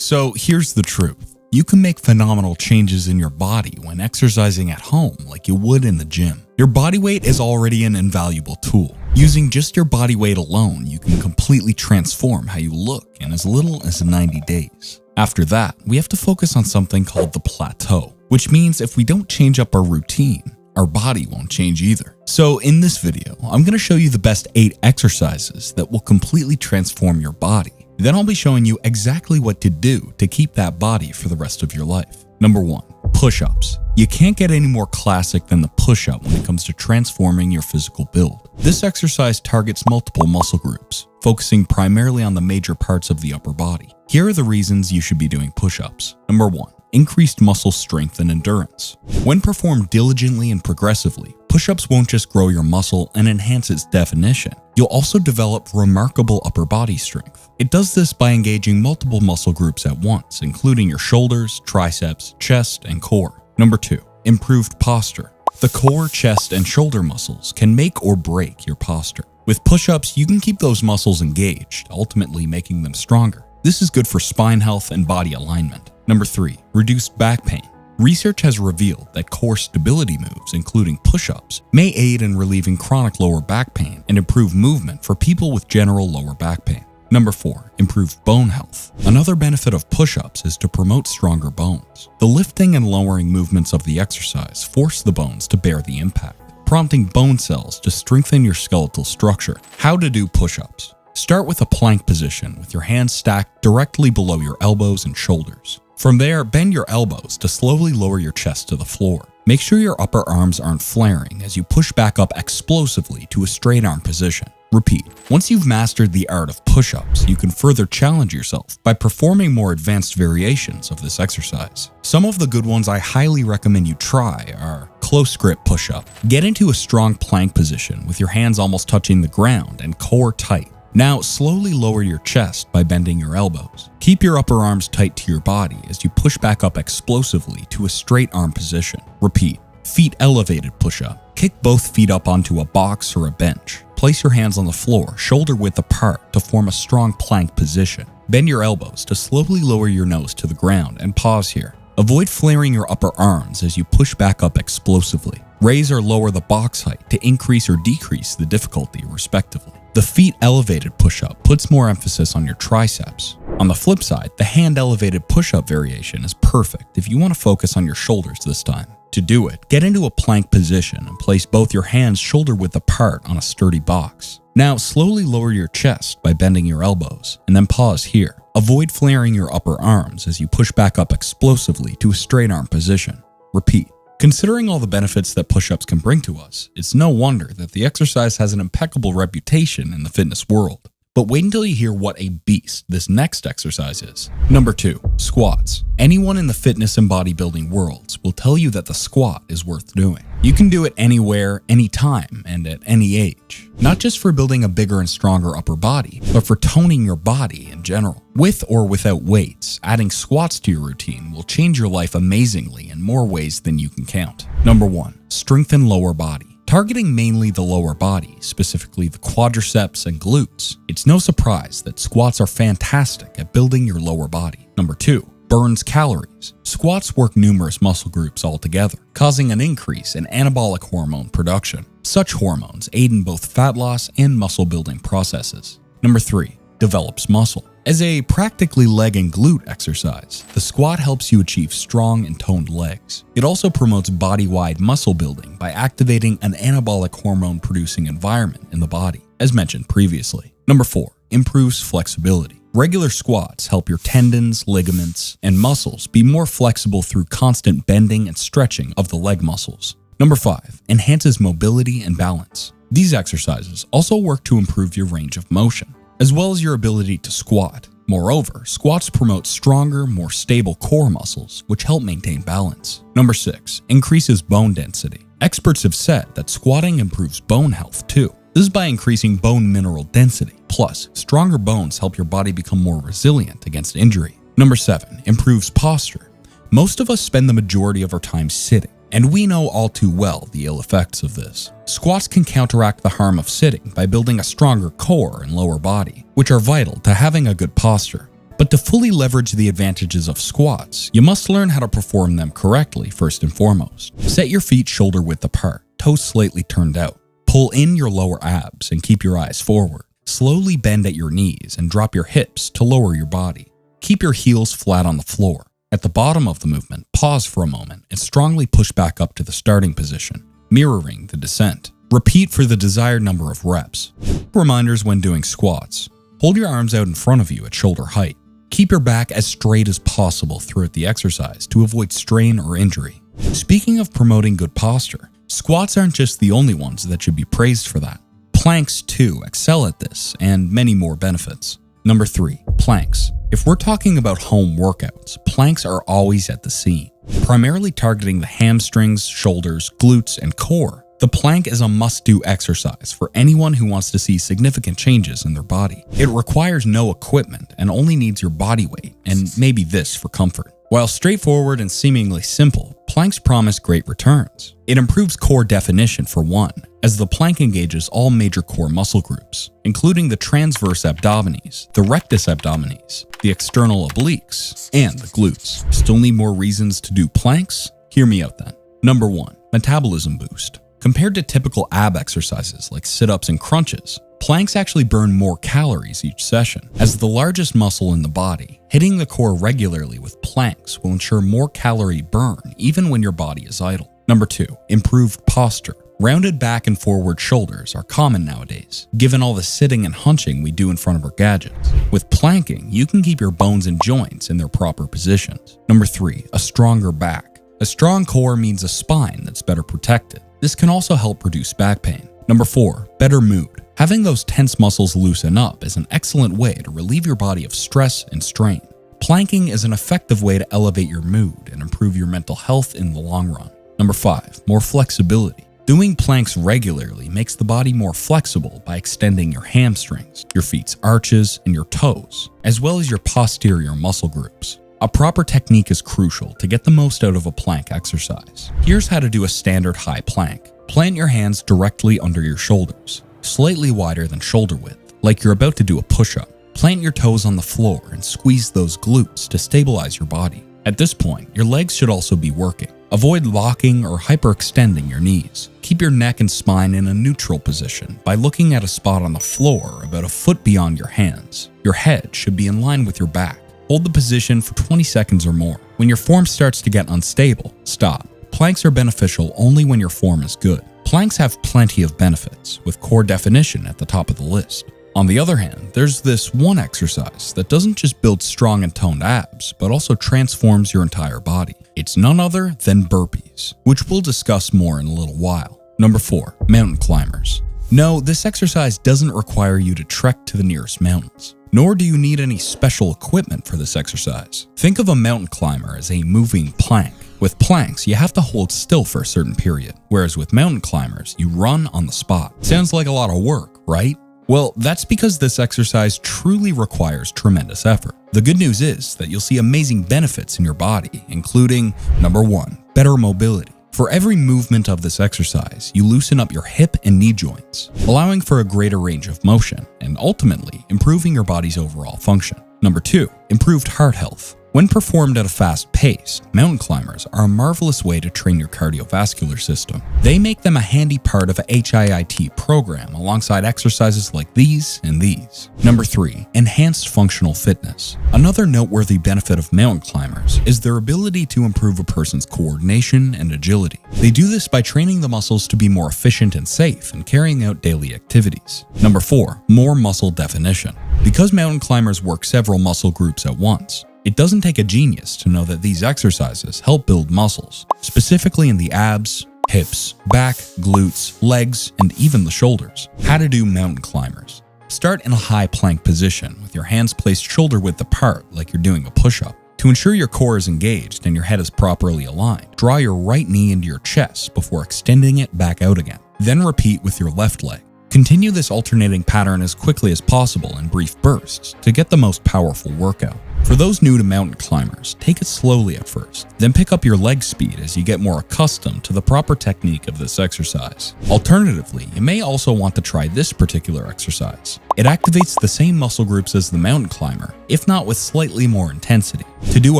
So here's the truth. You can make phenomenal changes in your body when exercising at home like you would in the gym. Your body weight is already an invaluable tool. Using just your body weight alone, you can completely transform how you look in as little as 90 days. After that, we have to focus on something called the plateau, which means if we don't change up our routine, our body won't change either. So in this video, I'm going to show you the best 8 exercises that will completely transform your body. Then I'll be showing you exactly what to do to keep that body for the rest of your life. Number 1, push-ups. You can't get any more classic than the push-up when it comes to transforming your physical build. This exercise targets multiple muscle groups, focusing primarily on the major parts of the upper body. Here are the reasons you should be doing push-ups. Number 1, increased muscle strength and endurance. When performed diligently and progressively, push-ups won't just grow your muscle and enhance its definition. You'll also develop remarkable upper body strength. It does this by engaging multiple muscle groups at once, including your shoulders, triceps, chest, and core. Number 2, improved posture. The core, chest, and shoulder muscles can make or break your posture. With push-ups, you can keep those muscles engaged, ultimately making them stronger. This is good for spine health and body alignment. Number 3, reduced back pain. Research has revealed that core stability moves, including push-ups, may aid in relieving chronic lower back pain and improve movement for people with general lower back pain. Number 4, improved bone health. Another benefit of push-ups is to promote stronger bones. The lifting and lowering movements of the exercise force the bones to bear the impact, prompting bone cells to strengthen your skeletal structure. How to do push-ups. Start with a plank position with your hands stacked directly below your elbows and shoulders. From there, bend your elbows to slowly lower your chest to the floor. Make sure your upper arms aren't flaring as you push back up explosively to a straight arm position. Repeat. Once you've mastered the art of push-ups, you can further challenge yourself by performing more advanced variations of this exercise. Some of the good ones I highly recommend you try are close grip push-up. Get into a strong plank position with your hands almost touching the ground and core tight. Now slowly lower your chest by bending your elbows. Keep your upper arms tight to your body as you push back up explosively to a straight arm position. Repeat. Feet elevated push-up. Kick both feet up onto a box or a bench. Place your hands on the floor, shoulder width apart to form a strong plank position. Bend your elbows to slowly lower your nose to the ground and pause here. Avoid flaring your upper arms as you push back up explosively. Raise or lower the box height to increase or decrease the difficulty respectively. The feet elevated push-up puts more emphasis on your triceps. On the flip side, the hand elevated push-up variation is perfect if you want to focus on your shoulders this time. To do it, get into a plank position and place both your hands shoulder width apart on a sturdy box. Now slowly lower your chest by bending your elbows, and then pause here. Avoid flaring your upper arms as you push back up explosively to a straight arm position. Repeat. Considering all the benefits that push-ups can bring to us, it's no wonder that the exercise has an impeccable reputation in the fitness world. But wait until you hear what a beast this next exercise is. Number 2, squats. Anyone in the fitness and bodybuilding worlds will tell you that the squat is worth doing. You can do it anywhere, anytime, and at any age. Not just for building a bigger and stronger upper body, but for toning your body in general. With or without weights, adding squats to your routine will change your life amazingly in more ways than you can count. Number 1, strengthen lower body. Targeting mainly the lower body, specifically the quadriceps and glutes, it's no surprise that squats are fantastic at building your lower body. Number 2, burns calories. Squats work numerous muscle groups all together, causing an increase in anabolic hormone production. Such hormones aid in both fat loss and muscle building processes. Number 3, develops muscle. As a practically leg and glute exercise, the squat helps you achieve strong and toned legs. It also promotes body-wide muscle building by activating an anabolic hormone-producing environment in the body, as mentioned previously. Number 4, improves flexibility. Regular squats help your tendons, ligaments, and muscles be more flexible through constant bending and stretching of the leg muscles. Number 5, enhances mobility and balance. These exercises also work to improve your range of motion, as well as your ability to squat. Moreover, squats promote stronger, more stable core muscles, which help maintain balance. Number 6, increases bone density. Experts have said that squatting improves bone health too. This is by increasing bone mineral density. Plus, stronger bones help your body become more resilient against injury. Number 7, improves posture. Most of us spend the majority of our time sitting, and we know all too well the ill effects of this. Squats can counteract the harm of sitting by building a stronger core and lower body, which are vital to having a good posture. But to fully leverage the advantages of squats, you must learn how to perform them correctly first and foremost. Set your feet shoulder width apart, toes slightly turned out. Pull in your lower abs and keep your eyes forward. Slowly bend at your knees and drop your hips to lower your body. Keep your heels flat on the floor. At the bottom of the movement, pause for a moment and strongly push back up to the starting position, mirroring the descent. Repeat for the desired number of reps. Reminders when doing squats. Hold your arms out in front of you at shoulder height. Keep your back as straight as possible throughout the exercise to avoid strain or injury. Speaking of promoting good posture, squats aren't just the only ones that should be praised for that. Planks too excel at this and many more benefits. Number 3, planks. If we're talking about home workouts, planks are always at the scene, primarily targeting the hamstrings, shoulders, glutes, and core. The plank is a must-do exercise for anyone who wants to see significant changes in their body. It requires no equipment and only needs your body weight, and maybe this for comfort. While straightforward and seemingly simple, planks promise great returns. It improves core definition for one, as the plank engages all major core muscle groups, including the transverse abdominis, the rectus abdominis, the external obliques, and the glutes. Still need more reasons to do planks? Hear me out then. Number 1, metabolism boost. Compared to typical ab exercises like sit-ups and crunches, planks actually burn more calories each session. As the largest muscle in the body, hitting the core regularly with planks will ensure more calorie burn even when your body is idle. Number 2, improved posture. Rounded back and forward shoulders are common nowadays, given all the sitting and hunching we do in front of our gadgets. With planking, you can keep your bones and joints in their proper positions. Number 3, a stronger back. A strong core means a spine that's better protected. This can also help reduce back pain. Number 4, better mood. Having those tense muscles loosen up is an excellent way to relieve your body of stress and strain. Planking is an effective way to elevate your mood and improve your mental health in the long run. Number 5, more flexibility. Doing planks regularly makes the body more flexible by extending your hamstrings, your feet's arches, and your toes, as well as your posterior muscle groups. A proper technique is crucial to get the most out of a plank exercise. Here's how to do a standard high plank. Plant your hands directly under your shoulders, slightly wider than shoulder width, like you're about to do a push-up. Plant your toes on the floor and squeeze those glutes to stabilize your body. At this point, your legs should also be working. Avoid locking or hyperextending your knees. Keep your neck and spine in a neutral position by looking at a spot on the floor about a foot beyond your hands. Your head should be in line with your back. Hold the position for 20 seconds or more. When your form starts to get unstable, stop. Planks are beneficial only when your form is good. Planks have plenty of benefits, with core definition at the top of the list. On the other hand, there's this one exercise that doesn't just build strong and toned abs, but also transforms your entire body. It's none other than burpees, which we'll discuss more in a little while. Number 4, mountain climbers. No, this exercise doesn't require you to trek to the nearest mountains. Nor do you need any special equipment for this exercise. Think of a mountain climber as a moving plank. With planks, you have to hold still for a certain period, whereas with mountain climbers, you run on the spot. Sounds like a lot of work, right? Well, that's because this exercise truly requires tremendous effort. The good news is that you'll see amazing benefits in your body, including number 1, better mobility. For every movement of this exercise, you loosen up your hip and knee joints, allowing for a greater range of motion and ultimately improving your body's overall function. Number 2, improved heart health. When performed at a fast pace, mountain climbers are a marvelous way to train your cardiovascular system. They make them a handy part of a HIIT program alongside exercises like these and these. Number 3, enhanced functional fitness. Another noteworthy benefit of mountain climbers is their ability to improve a person's coordination and agility. They do this by training the muscles to be more efficient and safe in carrying out daily activities. Number 4, more muscle definition. Because mountain climbers work several muscle groups at once, it doesn't take a genius to know that these exercises help build muscles, specifically in the abs, hips, back, glutes, legs, and even the shoulders. How to do mountain climbers. Start in a high plank position with your hands placed shoulder width apart like you're doing a push-up. To ensure your core is engaged and your head is properly aligned, draw your right knee into your chest before extending it back out again. Then repeat with your left leg. Continue this alternating pattern as quickly as possible in brief bursts to get the most powerful workout. For those new to mountain climbers, take it slowly at first, then pick up your leg speed as you get more accustomed to the proper technique of this exercise. Alternatively, you may also want to try this particular exercise. It activates the same muscle groups as the mountain climber, if not with slightly more intensity. To do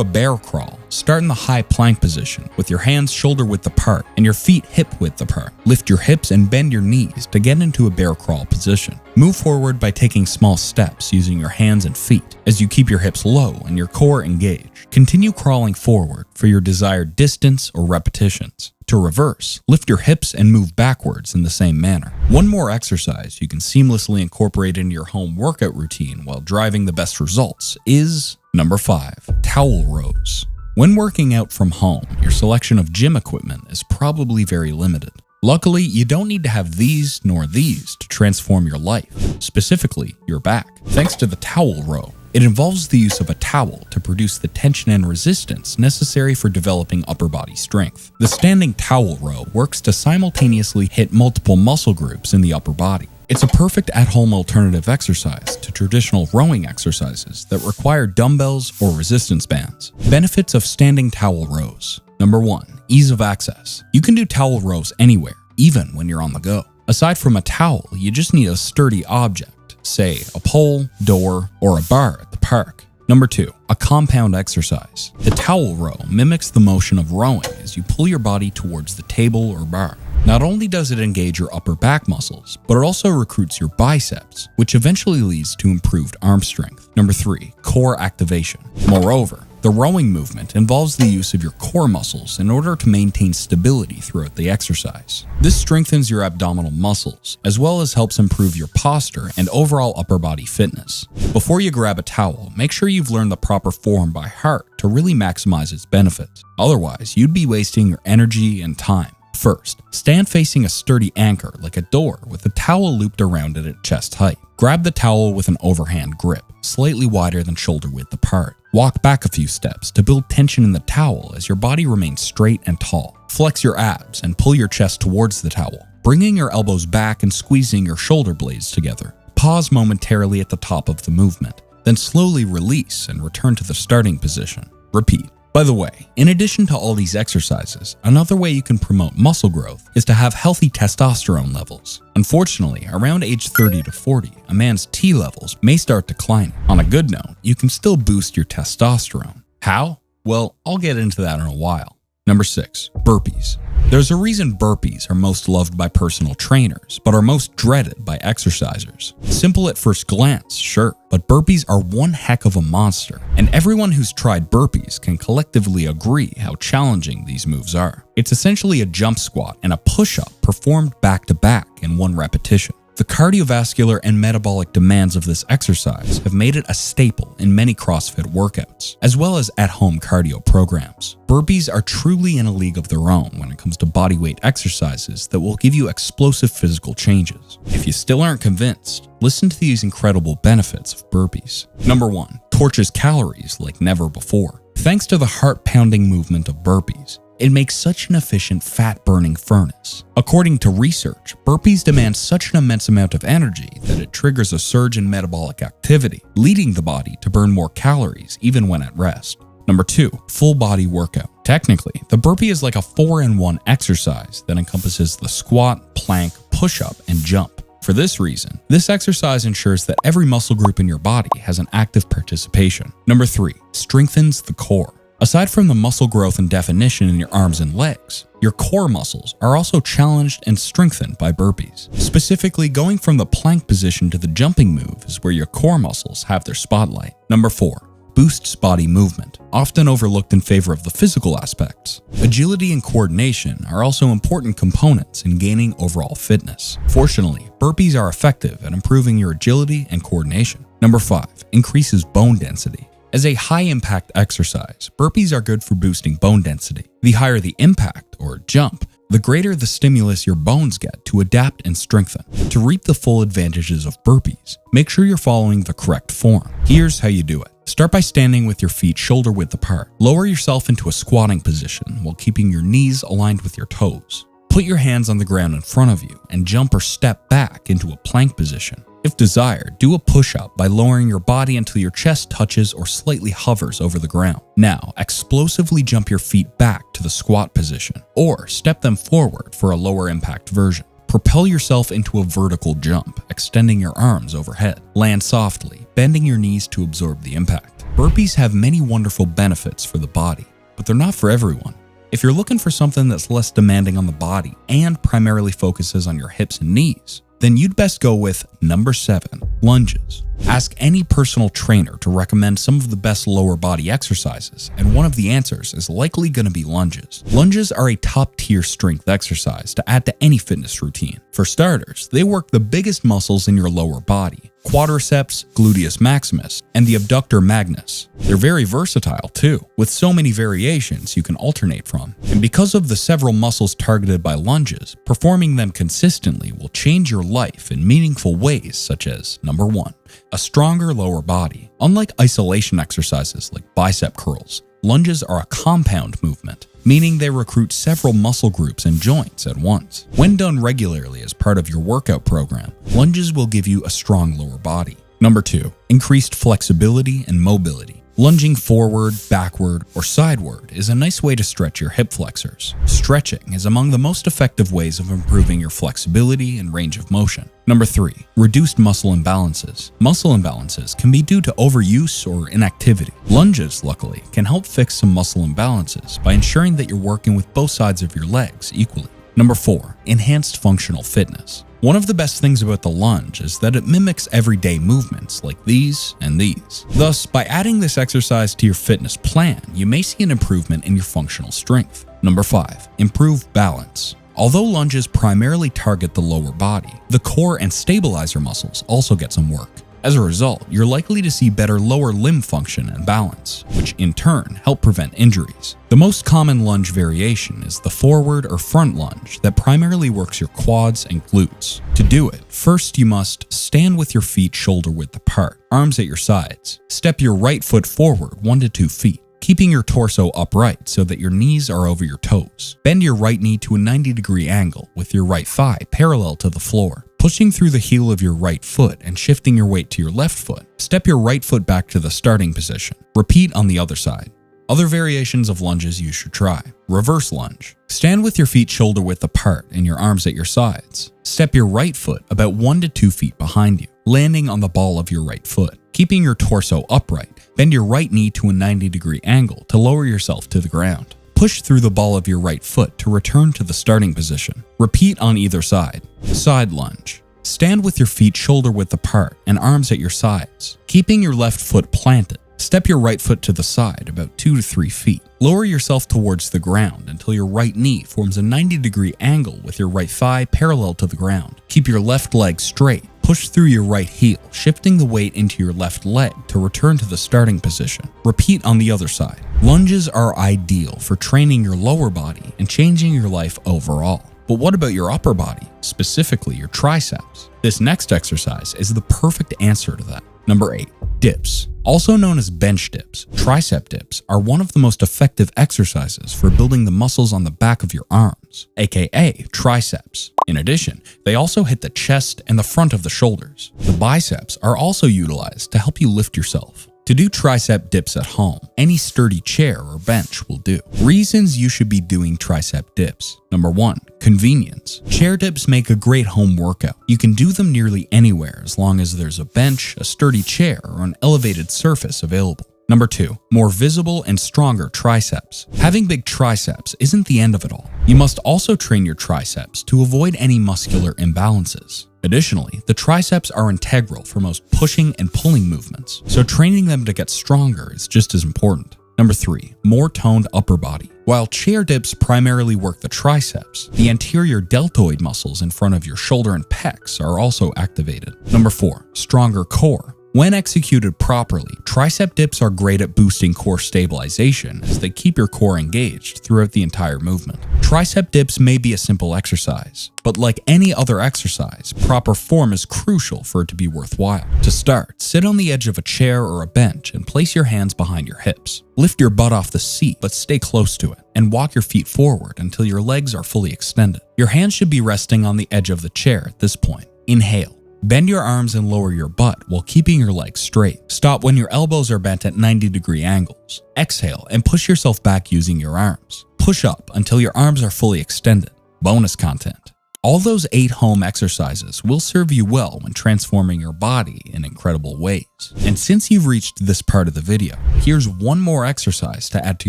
a bear crawl, start in the high plank position with your hands shoulder width apart and your feet hip width apart. Lift your hips and bend your knees to get into a bear crawl position. Move forward by taking small steps using your hands and feet as you keep your hips low and your core engaged. Continue crawling forward for your desired distance or repetitions. To reverse, lift your hips and move backwards in the same manner. One more exercise you can seamlessly incorporate into your home workout routine while driving the best results is number 5, towel rows. When working out from home, your selection of gym equipment is probably very limited. Luckily, you don't need to have these nor these to transform your life, specifically your back. Thanks to the towel row, it involves the use of a towel to produce the tension and resistance necessary for developing upper body strength. The standing towel row works to simultaneously hit multiple muscle groups in the upper body. It's a perfect at-home alternative exercise to traditional rowing exercises that require dumbbells or resistance bands. Benefits of standing towel rows. Number 1, ease of access. You can do towel rows anywhere, even when you're on the go. Aside from a towel, you just need a sturdy object, say a pole, door, or a bar at the park. Number 2, a compound exercise. The towel row mimics the motion of rowing as you pull your body towards the table or bar. Not only does it engage your upper back muscles, but it also recruits your biceps, which eventually leads to improved arm strength. Number 3, core activation. Moreover, the rowing movement involves the use of your core muscles in order to maintain stability throughout the exercise. This strengthens your abdominal muscles, as well as helps improve your posture and overall upper body fitness. Before you grab a towel, make sure you've learned the proper form by heart to really maximize its benefits. Otherwise, you'd be wasting your energy and time. First, stand facing a sturdy anchor like a door with a towel looped around it at chest height. Grab the towel with an overhand grip, slightly wider than shoulder width apart. Walk back a few steps to build tension in the towel as your body remains straight and tall. Flex your abs and pull your chest towards the towel, bringing your elbows back and squeezing your shoulder blades together. Pause momentarily at the top of the movement, then slowly release and return to the starting position. Repeat. By the way, in addition to all these exercises, another way you can promote muscle growth is to have healthy testosterone levels. Unfortunately, around age 30 to 40, a man's T levels may start declining. On a good note, you can still boost your testosterone. How? Well, I'll get into that in a while. Number 6, burpees. There's a reason burpees are most loved by personal trainers, but are most dreaded by exercisers. Simple at first glance, sure, but burpees are one heck of a monster, and everyone who's tried burpees can collectively agree how challenging these moves are. It's essentially a jump squat and a push-up performed back-to-back in one repetition. The cardiovascular and metabolic demands of this exercise have made it a staple in many CrossFit workouts, as well as at-home cardio programs. Burpees are truly in a league of their own when it comes to bodyweight exercises that will give you explosive physical changes. If you still aren't convinced, listen to these incredible benefits of burpees. Number 1, torches calories like never before. Thanks to the heart-pounding movement of burpees, it makes such an efficient fat-burning furnace. According to research, burpees demand such an immense amount of energy that it triggers a surge in metabolic activity, leading the body to burn more calories even when at rest. Number 2, full body workout. Technically, the burpee is like a 4-in-1 exercise that encompasses the squat, plank, push-up, and jump. For this reason, this exercise ensures that every muscle group in your body has an active participation. Number 3, strengthens the core. Aside from the muscle growth and definition in your arms and legs, your core muscles are also challenged and strengthened by burpees. Specifically, going from the plank position to the jumping move is where your core muscles have their spotlight. Number 4, boosts body movement, often overlooked in favor of the physical aspects. Agility and coordination are also important components in gaining overall fitness. Fortunately, burpees are effective at improving your agility and coordination. Number 5, increases bone density. As a high-impact exercise, burpees are good for boosting bone density. The higher the impact, or jump, the greater the stimulus your bones get to adapt and strengthen. To reap the full advantages of burpees, make sure you're following the correct form. Here's how you do it. Start by standing with your feet shoulder width apart. Lower yourself into a squatting position while keeping your knees aligned with your toes. Put your hands on the ground in front of you and jump or step back into a plank position. If desired, do a push-up by lowering your body until your chest touches or slightly hovers over the ground. Now, explosively jump your feet back to the squat position, or step them forward for a lower impact version. Propel yourself into a vertical jump, extending your arms overhead. Land softly, bending your knees to absorb the impact. Burpees have many wonderful benefits for the body, but they're not for everyone. If you're looking for something that's less demanding on the body and primarily focuses on your hips and knees, then you'd best go with number 7, lunges. Ask any personal trainer to recommend some of the best lower body exercises, and one of the answers is likely going to be lunges. Lunges are a top-tier strength exercise to add to any fitness routine. For starters, they work the biggest muscles in your lower body: quadriceps, gluteus maximus, and the abductor magnus. They're very versatile too, with so many variations you can alternate from. And because of the several muscles targeted by lunges, performing them consistently will change your life in meaningful ways, such as number 1, a stronger lower body. Unlike isolation exercises like bicep curls, lunges are a compound movement, meaning they recruit several muscle groups and joints at once. When done regularly as part of your workout program, lunges will give you a strong lower body. Number 2, increased flexibility and mobility. Lunging forward, backward, or sideward is a nice way to stretch your hip flexors. Stretching is among the most effective ways of improving your flexibility and range of motion. Number 3, reduced muscle imbalances. Muscle imbalances can be due to overuse or inactivity. Lunges, luckily, can help fix some muscle imbalances by ensuring that you're working with both sides of your legs equally. Number 4, enhanced functional fitness. One of the best things about the lunge is that it mimics everyday movements like these and these. Thus, by adding this exercise to your fitness plan, you may see an improvement in your functional strength. Number 5, improve balance. Although lunges primarily target the lower body, the core and stabilizer muscles also get some work. As a result, you're likely to see better lower limb function and balance, which in turn help prevent injuries. The most common lunge variation is the forward or front lunge that primarily works your quads and glutes. To do it, first you must stand with your feet shoulder width apart, arms at your sides. Step your right foot forward 1 to 2 feet, keeping your torso upright so that your knees are over your toes. Bend your right knee to a 90-degree angle with your right thigh parallel to the floor, pushing through the heel of your right foot and shifting your weight to your left foot. Step your right foot back to the starting position. Repeat on the other side. Other variations of lunges you should try. Reverse lunge. Stand with your feet shoulder width apart and your arms at your sides. Step your right foot about 1 to 2 feet behind you, landing on the ball of your right foot. Keeping your torso upright, bend your right knee to a 90-degree angle to lower yourself to the ground. Push through the ball of your right foot to return to the starting position. Repeat on either side. Side lunge. Stand with your feet shoulder width apart and arms at your sides, keeping your left foot planted. Step your right foot to the side about 2 to 3 feet. Lower yourself towards the ground until your right knee forms a 90-degree angle with your right thigh parallel to the ground. Keep your left leg straight. Push through your right heel, shifting the weight into your left leg to return to the starting position. Repeat on the other side. Lunges are ideal for training your lower body and changing your life overall. But what about your upper body, specifically your triceps? This next exercise is the perfect answer to that. Number 8, dips. Also known as bench dips, tricep dips are one of the most effective exercises for building the muscles on the back of your arms, aka triceps. In addition, they also hit the chest and the front of the shoulders. The biceps are also utilized to help you lift yourself. To do tricep dips at home, any sturdy chair or bench will do. Reasons you should be doing tricep dips. Number 1, convenience. Chair dips make a great home workout. You can do them nearly anywhere as long as there's a bench, a sturdy chair, or an elevated surface available. Number 2, more visible and stronger triceps. Having big triceps isn't the end of it all. You must also train your triceps to avoid any muscular imbalances. Additionally, the triceps are integral for most pushing and pulling movements, so training them to get stronger is just as important. Number 3, more toned upper body. While chair dips primarily work the triceps, the anterior deltoid muscles in front of your shoulder and pecs are also activated. Number 4, stronger core. When executed properly, tricep dips are great at boosting core stabilization as they keep your core engaged throughout the entire movement. Tricep dips may be a simple exercise, but like any other exercise, proper form is crucial for it to be worthwhile. To start, sit on the edge of a chair or a bench and place your hands behind your hips. Lift your butt off the seat, but stay close to it, and walk your feet forward until your legs are fully extended. Your hands should be resting on the edge of the chair at this point. Inhale. Bend your arms and lower your butt while keeping your legs straight. Stop when your elbows are bent at 90-degree angles. Exhale and push yourself back using your arms. Push up until your arms are fully extended. Bonus content. All those 8 home exercises will serve you well when transforming your body in incredible ways. And since you've reached this part of the video, here's one more exercise to add to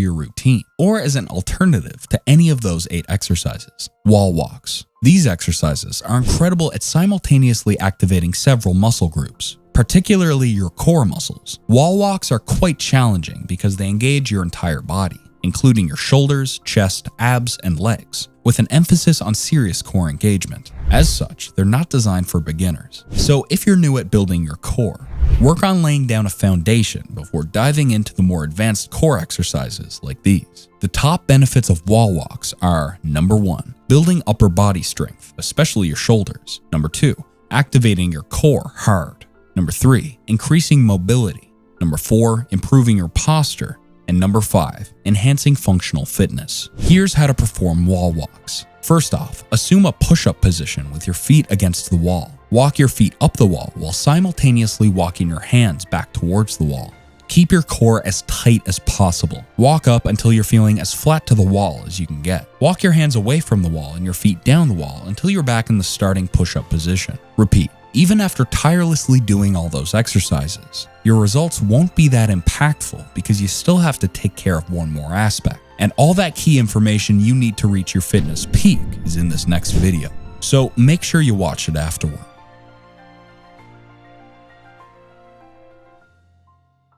your routine, or as an alternative to any of those 8 exercises: wall walks. These exercises are incredible at simultaneously activating several muscle groups, particularly your core muscles. Wall walks are quite challenging because they engage your entire body, including your shoulders, chest, abs, and legs, with an emphasis on serious core engagement. As such, they're not designed for beginners. So if you're new at building your core, work on laying down a foundation before diving into the more advanced core exercises like these. The top benefits of wall walks are: number 1, building upper body strength, especially your shoulders. Number 2, activating your core hard. Number 3, increasing mobility. Number 4, improving your posture. And number 5, enhancing functional fitness. Here's how to perform wall walks. First off, assume a push-up position with your feet against the wall. Walk your feet up the wall while simultaneously walking your hands back towards the wall. Keep your core as tight as possible. Walk up until you're feeling as flat to the wall as you can get. Walk your hands away from the wall and your feet down the wall until you're back in the starting push-up position. Repeat. Even after tirelessly doing all those exercises, your results won't be that impactful because you still have to take care of one more aspect. And all that key information you need to reach your fitness peak is in this next video. So make sure you watch it afterward.